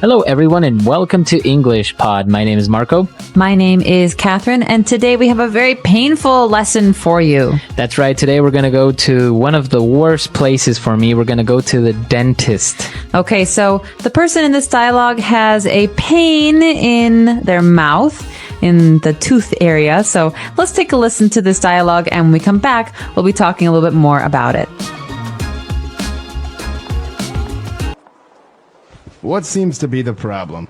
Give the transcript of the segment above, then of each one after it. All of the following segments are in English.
Hello, everyone, and welcome to English Pod. My name is Marco. My name is Catherine, and today we have a very painful lesson for you. That's right. Today we're going to go to one of the worst places for me. We're going to go to the dentist. Okay, so the person in this dialogue has a pain in their mouth, in the tooth area. So let's take a listen to this dialogue, and when we come back, we'll be talking a little bit more about it. What seems to be the problem?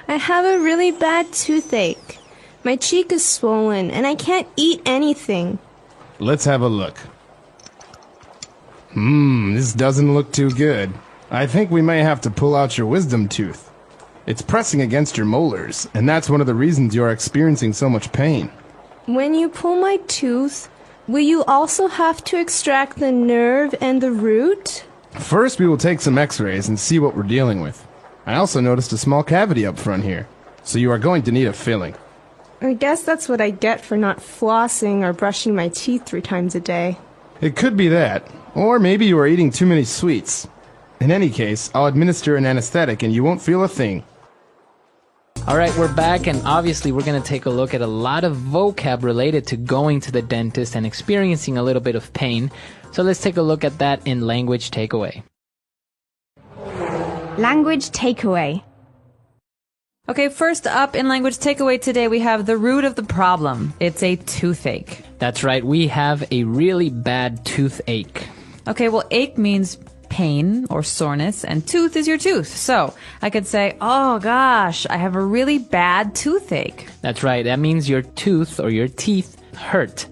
I have a really bad toothache. My cheek is swollen and I can't eat anything. Let's have a look. This doesn't look too good. I think we may have to pull out your wisdom tooth. It's pressing against your molars, and that's one of the reasons you're experiencing so much pain. When you pull my tooth, will you also have to extract the nerve and the root? First, we will take some x-rays and see what we're dealing with. I also noticed a small cavity up front here, so you are going to need a filling. I guess that's what I get for not flossing or brushing my teeth 3 times a day. It could be that, or maybe you are eating too many sweets. In any case, I'll administer an anesthetic and you won't feel a thing. All right, we're back, and obviously we're going to take a look at a lot of vocab related to going to the dentist and experiencing a little bit of pain. So let's take a look at that in Language Takeaway. Language takeaway. Okay, first up in Language Takeaway today, we have the root of the problem. It's a toothache. That's right, we have a really bad toothache. Okay, well, ache means pain or soreness, and tooth is your tooth. So I could say, oh gosh, I have a really bad toothache. That's right, that means your tooth or your teeth hurt.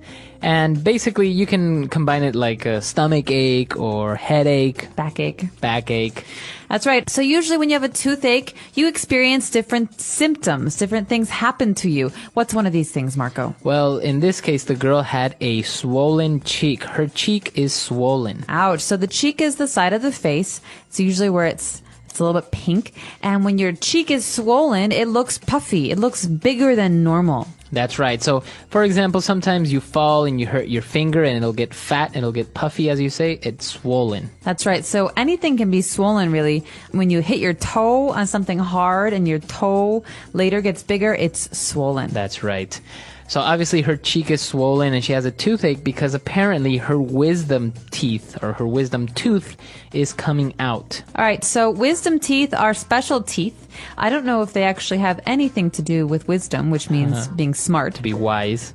And basically, you can combine it like a stomach ache or headache. Backache. That's right. So usually when you have a toothache, you experience different symptoms. Different things happen to you. What's one of these things, Marco? Well, in this case, the girl had a swollen cheek. Her cheek is swollen. Ouch. So the cheek is the side of the face. It's usually where it's a little bit pink. And when your cheek is swollen, it looks puffy. It looks bigger than normal. That's right. So, for example, sometimes you fall and you hurt your finger and it'll get fat and it'll get puffy, as you say. It's swollen. That's right. So anything can be swollen, really. When you hit your toe on something hard and your toe later gets bigger, it's swollen. That's right. So obviously her cheek is swollen and she has a toothache because apparently her wisdom teeth or her wisdom tooth is coming out. All right, so wisdom teeth are special teeth. I don't know if they actually have anything to do with wisdom, which means being smart. To be wise.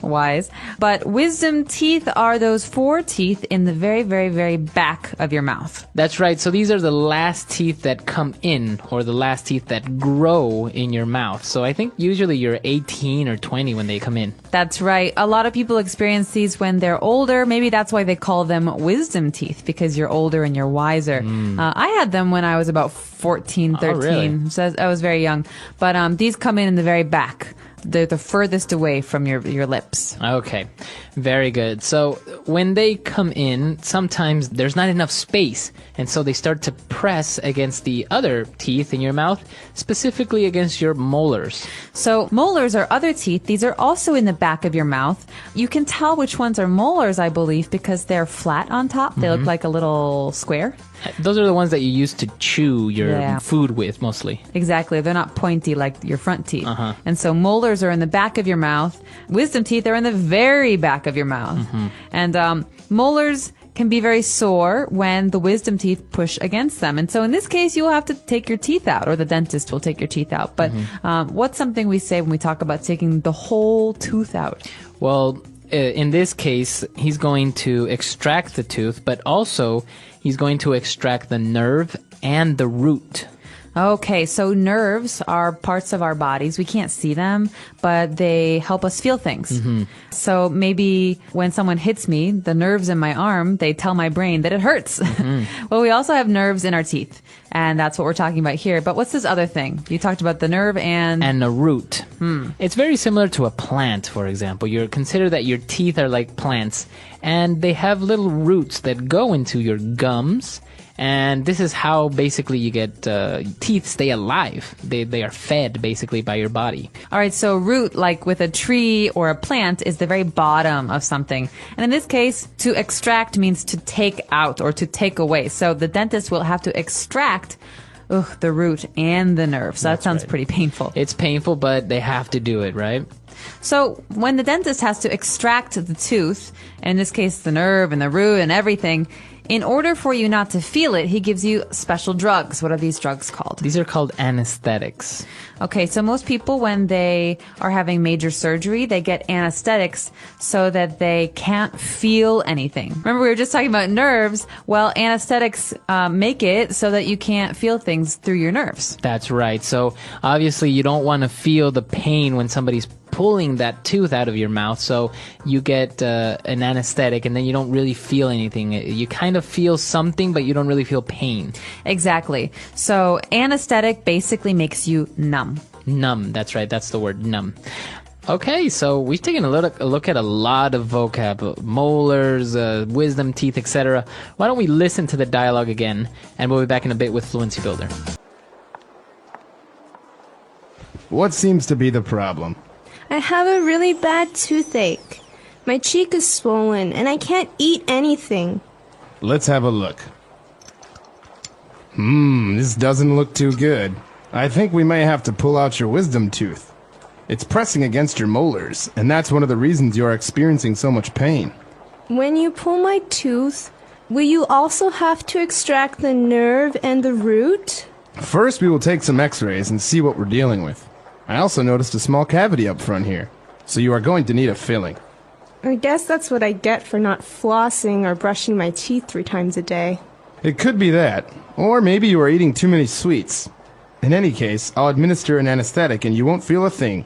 But wisdom teeth are those 4 teeth in the very, very, very back of your mouth. That's right. So these are the last teeth that come in or the last teeth that grow in your mouth. So I think usually you're 18 or 20 when they come in. That's right. A lot of people experience these when they're older. Maybe that's why they call them wisdom teeth, because you're older and you're wiser. I had them when I was about 14, 13. Oh, really? So I was very young. But these come in the very back. They're the furthest away from your lips. Okay, very good. So when they come in, sometimes there's not enough space, and so they start to press against the other teeth in your mouth, specifically against your molars. So molars are other teeth. These are also in the back of your mouth. You can tell which ones are molars, I believe, because they're flat on top. They look like a little square. Those are the ones that you use to chew your food with, mostly. Exactly. They're not pointy like your front teeth. And so molars are in the back of your mouth. Wisdom teeth are in the very back of your mouth. And molars can be very sore when the wisdom teeth push against them. And so in this case, you'll have to take your teeth out, or the dentist will take your teeth out. But what's something we say when we talk about taking the whole tooth out? Well, in this case, he's going to extract the tooth, but also he's going to extract the nerve and the root. Okay, so nerves are parts of our bodies. We can't see them, but they help us feel things. So maybe when someone hits me, the nerves in my arm, they tell my brain that it hurts. Well, we also have nerves in our teeth, and that's what we're talking about here. But what's this other thing? You talked about the nerve and a root. It's very similar to a plant, for example. You consider that your teeth are like plants, and they have little roots that go into your gums. And this is how basically you get teeth stay alive. They are fed basically by your body. All right, so root, like with a tree or a plant, is the very bottom of something. And in this case, to extract means to take out or to take away. So the dentist will have to extract the root and the nerve. So that sounds right. pretty painful. It's painful, but they have to do it, right? So when the dentist has to extract the tooth, and in this case the nerve and the root and everything, in order for you not to feel it, he gives you special drugs. What are these drugs called? These are called anesthetics. Okay, so most people, when they are having major surgery, they get anesthetics so that they can't feel anything. Remember, we were just talking about nerves. Well, anesthetics make it so that you can't feel things through your nerves. That's right. So obviously you don't want to feel the pain when somebody's pulling that tooth out of your mouth, so you get an anesthetic and then you don't really feel anything. You kind of feel something, but you don't really feel pain. Exactly. So anesthetic basically makes you numb. Numb, that's right, that's the word, numb. Okay, so we've taken a look at a lot of vocab, molars, wisdom teeth, etc. Why don't we listen to the dialogue again, and we'll be back in a bit with Fluency Builder. What seems to be the problem? I have a really bad toothache. My cheek is swollen and I can't eat anything. Let's have a look. This doesn't look too good. I think we may have to pull out your wisdom tooth. It's pressing against your molars, and that's one of the reasons you're experiencing so much pain. When you pull my tooth, will you also have to extract the nerve and the root? First, we will take some x-rays and see what we're dealing with. I also noticed a small cavity up front here, so you are going to need a filling. I guess that's what I get for not flossing or brushing my teeth 3 times a day. It could be that, or maybe you are eating too many sweets. In any case, I'll administer an anesthetic and you won't feel a thing.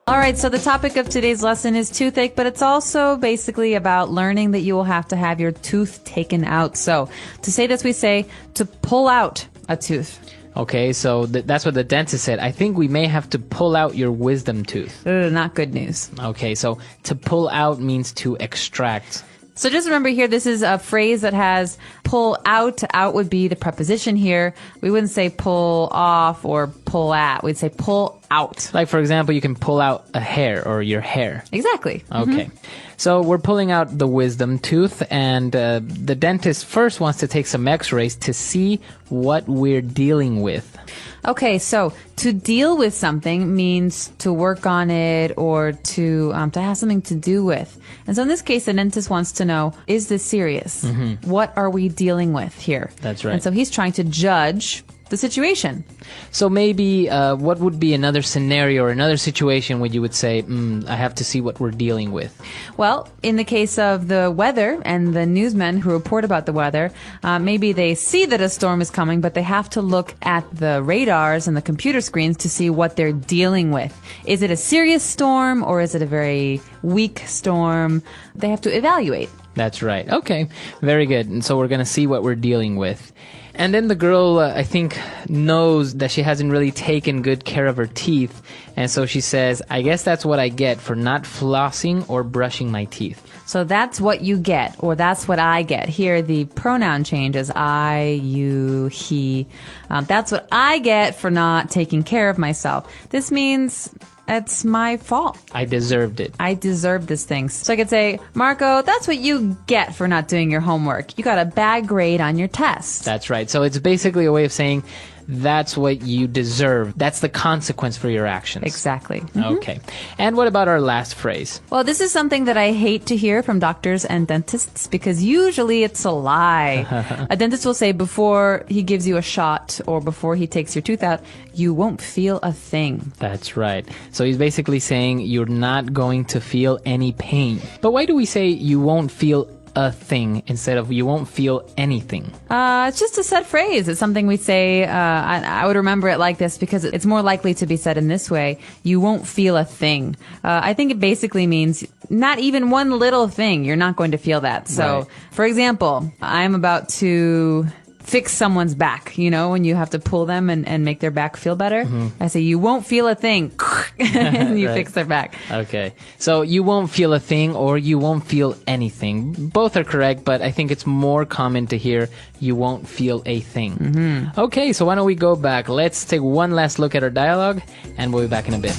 All right, so the topic of today's lesson is toothache, but it's also basically about learning that you will have to have your tooth taken out. So to say this, we say to pull out a tooth. Okay, so that's what the dentist said. I think we may have to pull out your wisdom tooth. Not good news. Okay, so to pull out means to extract. So just remember here, this is a phrase that has pull out. Out would be the preposition here. We wouldn't say pull off or pull at. We'd say pull out. Like, for example, you can pull out a hair or your hair. Exactly. Okay. So we're pulling out the wisdom tooth, and the dentist first wants to take some x-rays to see what we're dealing with. Okay, so to deal with something means to work on it or to have something to do with. And so in this case, the dentist wants to know, is this serious? What are we dealing with here? That's right. And so he's trying to judge the situation. So maybe what would be another scenario or another situation where you would say, I have to see what we're dealing with? Well, in the case of the weather and the newsmen who report about the weather, maybe they see that a storm is coming, but they have to look at the radars and the computer screens to see what they're dealing with. Is it a serious storm or is it a very weak storm? They have to evaluate. That's right. Okay, very good. And so we're going to see what we're dealing with. And then the girl, I think, knows that she hasn't really taken good care of her teeth. And so she says, I guess that's what I get for not flossing or brushing my teeth. So that's what you get, or that's what I get. Here, the pronoun changes I, you, he. That's what I get for not taking care of myself. This means it's my fault. I deserved it. I deserve this thing. So I could say, Marco, that's what you get for not doing your homework. You got a bad grade on your test. That's right. So it's basically a way of saying that's what you deserve. That's the consequence for your actions. Exactly. Okay. And what about our last phrase? Well, this is something that I hate to hear from doctors and dentists because usually it's a lie. A dentist will say before he gives you a shot or before he takes your tooth out, you won't feel a thing. That's right. So he's basically saying you're not going to feel any pain. But why do we say you won't feel a thing instead of you won't feel anything? It's just a set phrase. It's something we say. I would remember it like this because it's more likely to be said in this way. You won't feel a thing. I think it basically means not even one little thing. You're not going to feel that. So, right. For example, I'm about to fix someone's back, you know, when you have to pull them and make their back feel better. I say, you won't feel a thing. And you Right. fix their back. Okay. So you won't feel a thing or you won't feel anything. Both are correct, but I think it's more common to hear you won't feel a thing. Okay, so why don't we go back? Let's take one last look at our dialogue and we'll be back in a bit.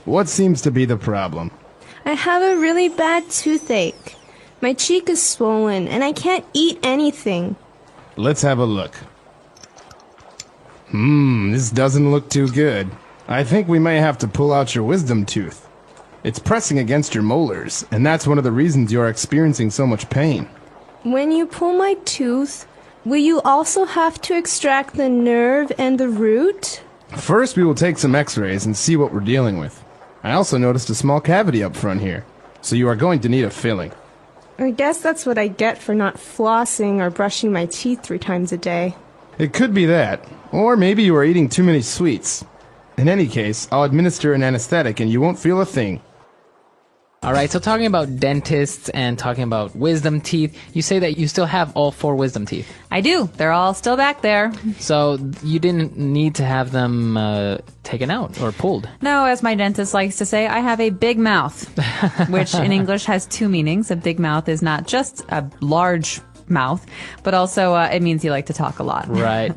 What seems to be the problem? I have a really bad toothache. My cheek is swollen, and I can't eat anything. Let's have a look. This doesn't look too good. I think we may have to pull out your wisdom tooth. It's pressing against your molars, and that's one of the reasons you're experiencing so much pain. When you pull my tooth, will you also have to extract the nerve and the root? First, we will take some x-rays and see what we're dealing with. I also noticed a small cavity up front here, so you are going to need a filling. I guess that's what I get for not flossing or brushing my teeth 3 times a day. It could be that, or maybe you are eating too many sweets. In any case, I'll administer an anesthetic and you won't feel a thing. All right, so talking about dentists and talking about wisdom teeth, you say that you still have all 4 wisdom teeth. I do. They're all still back there. So you didn't need to have them taken out or pulled. No, as my dentist likes to say, I have a big mouth, which in English has 2 meanings. A big mouth is not just a large mouth, but also it means you like to talk a lot. Right.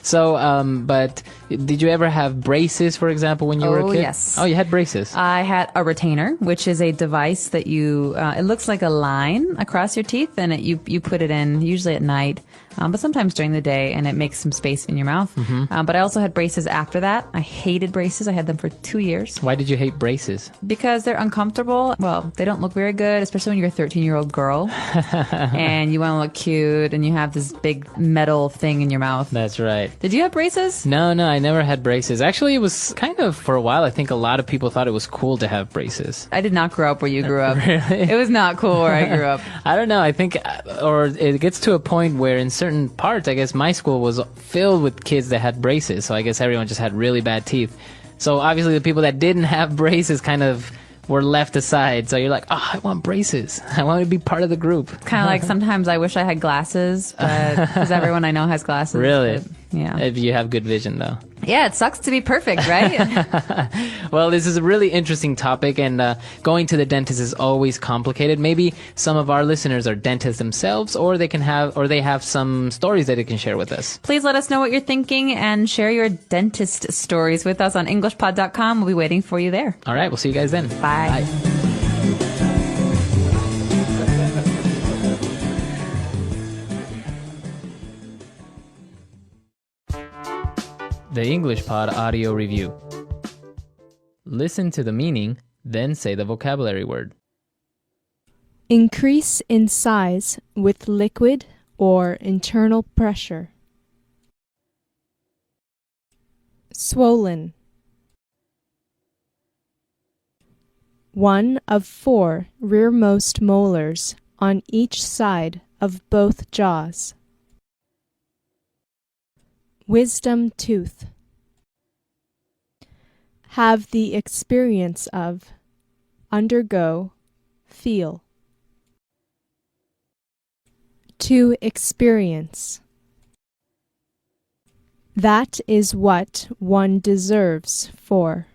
So, but did you ever have braces, for example, when you were a kid? Yes. Oh, you had braces. I had a retainer, which is a device that you, it looks like a line across your teeth, and you put it in usually at night, but sometimes during the day, and it makes some space in your mouth. But I also had braces after that. I hated braces. I had them for 2 years. Why did you hate braces? Because they're uncomfortable. Well, they don't look very good, especially when you're a 13-year-old girl and you want to look cute and you have this big metal thing in your mouth. That's right. Did you have braces? No, I never had braces. Actually, it was kind of, for a while, I think a lot of people thought it was cool to have braces. I did not grow up where you grew up. Really? It was not cool where I grew up. I don't know. I think, or it gets to a point where in certain parts, I guess my school was filled with kids that had braces. So I guess everyone just had really bad teeth. So obviously the people that didn't have braces kind of were left aside. So you're like, oh, I want braces. I want to be part of the group. Kind of like sometimes I wish I had glasses, but because everyone I know has glasses. Really? But, yeah. If you have good vision, though. Yeah, it sucks to be perfect, right? Well, this is a really interesting topic, and going to the dentist is always complicated. Maybe some of our listeners are dentists themselves, or they have some stories that they can share with us. Please let us know what you're thinking and share your dentist stories with us on EnglishPod.com. We'll be waiting for you there. All right, we'll see you guys then. Bye. The English Pod Audio Review. Listen to the meaning, then say the vocabulary word. Increase in size with liquid or internal pressure. Swollen. 1 of 4 rearmost molars on each side of both jaws. Wisdom tooth. Have the experience of, undergo, feel. To experience. That is what one deserves for.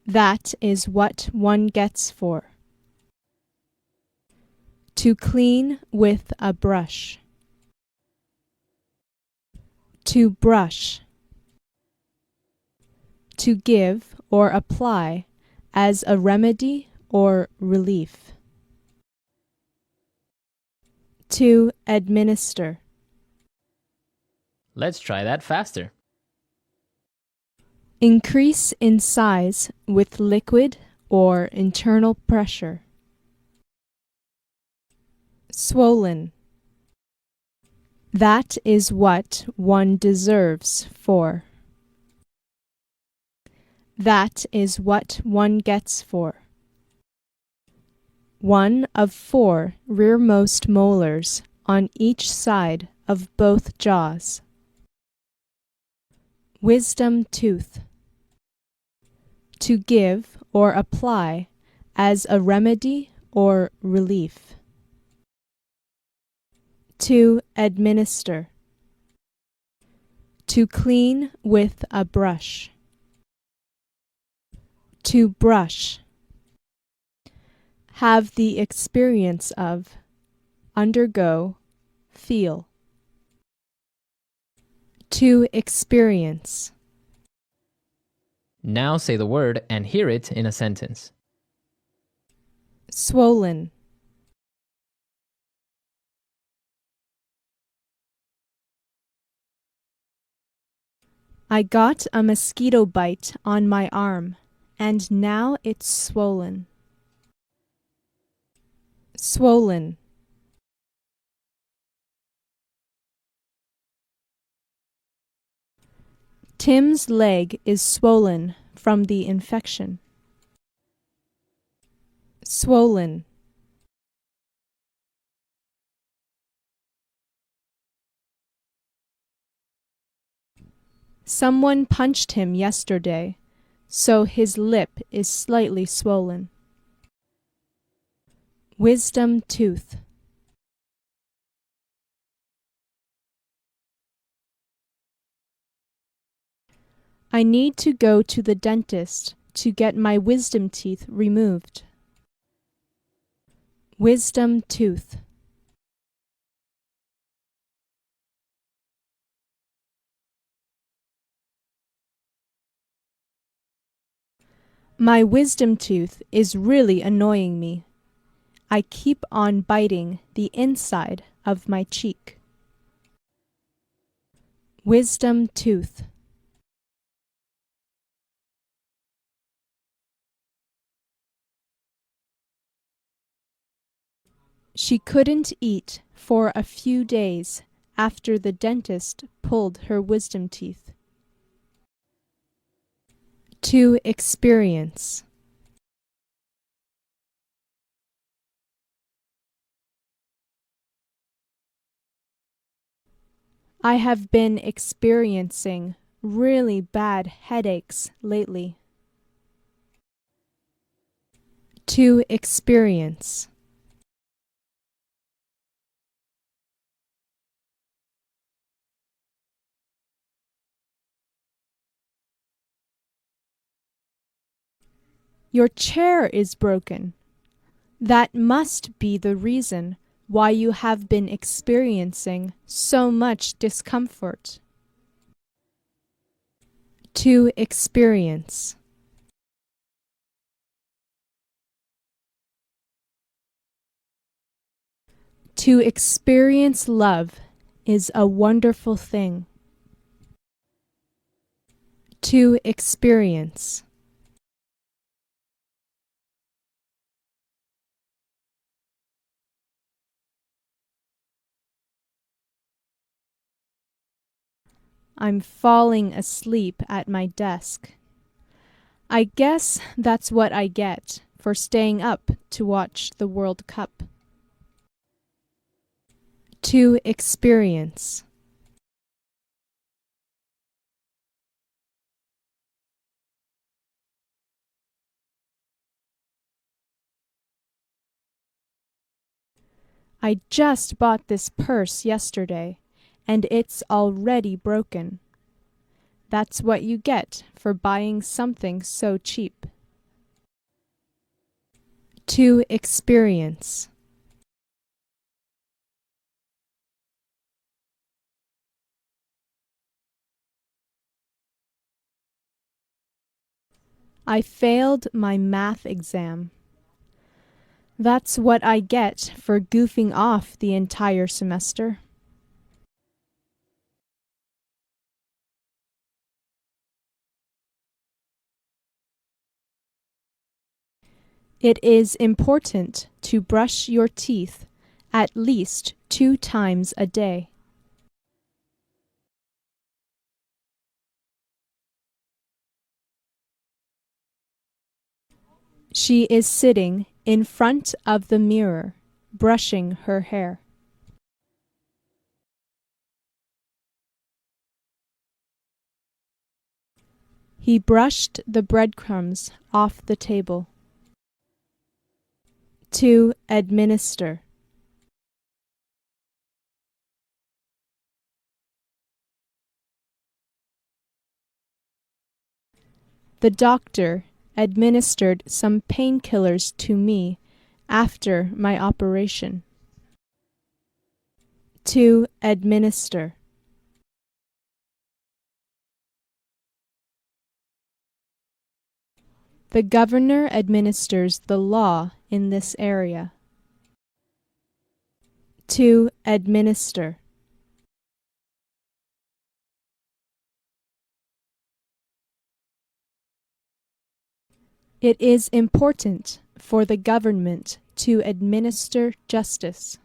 That is what one gets for. To clean with a brush. To brush. To give or apply as a remedy or relief. To administer. Let's try that faster. Increase in size with liquid or internal pressure. Swollen. That is what one deserves for. That is what one gets for. 1 of 4 rearmost molars on each side of both jaws. Wisdom tooth. To give or apply as a remedy or relief. To administer. To clean with a brush. To brush. Have the experience of, undergo, feel. To experience. Now say the word and hear it in a sentence. swollen, I got a mosquito bite on my arm, and now it's swollen. Swollen, Tim's leg is swollen from the infection. Swollen, someone punched him yesterday, so his lip is slightly swollen. Wisdom tooth, I need to go to the dentist to get my wisdom teeth removed. Wisdom tooth, my wisdom tooth is really annoying me. I keep on biting the inside of my cheek. Wisdom tooth, she couldn't eat for a few days after the dentist pulled her wisdom teeth. To experience, I have been experiencing really bad headaches lately. To experience, your chair is broken. That must be the reason why you have been experiencing so much discomfort. To experience, to experience love is a wonderful thing. To experience, I'm falling asleep at my desk. I guess that's what I get for staying up to watch the World Cup. To experience, I just bought this purse yesterday, and it's already broken. That's what you get for buying something so cheap. To experience, I failed my math exam. That's what I get for goofing off the entire semester. It is important to brush your teeth at least 2 times a day. She is sitting in front of the mirror, brushing her hair. He brushed the breadcrumbs off the table. To administer, the doctor administered some painkillers to me after my operation. To administer, The governor administers the law in this area. To administer. It is important for the government to administer justice.